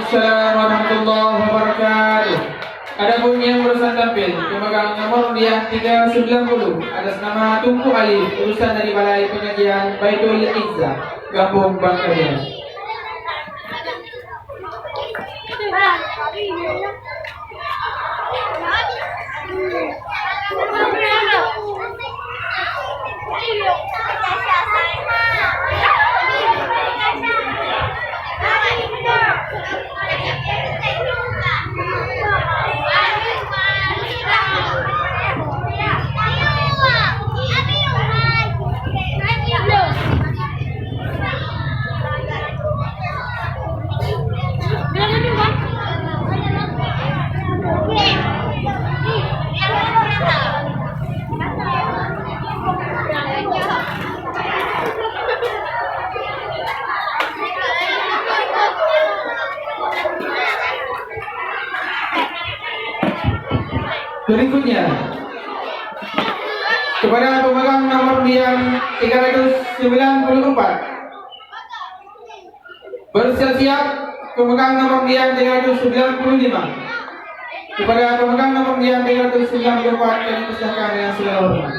Waalaikumsalam warahmatullahi wabarakatuh. Adapun yang berurusan tampil, pemegang nomor undian 390 atas nama Tunku Alif, urusan dari Balai Pengajian Baitul Izzah, Kampung Bangkalan. Berikutnya kepada pemegang nomor undian 394 bersiap-siap pemegang nomor undian 395. Kepada pemegang nomor undian 394 kami persilakan dengan segala hormat.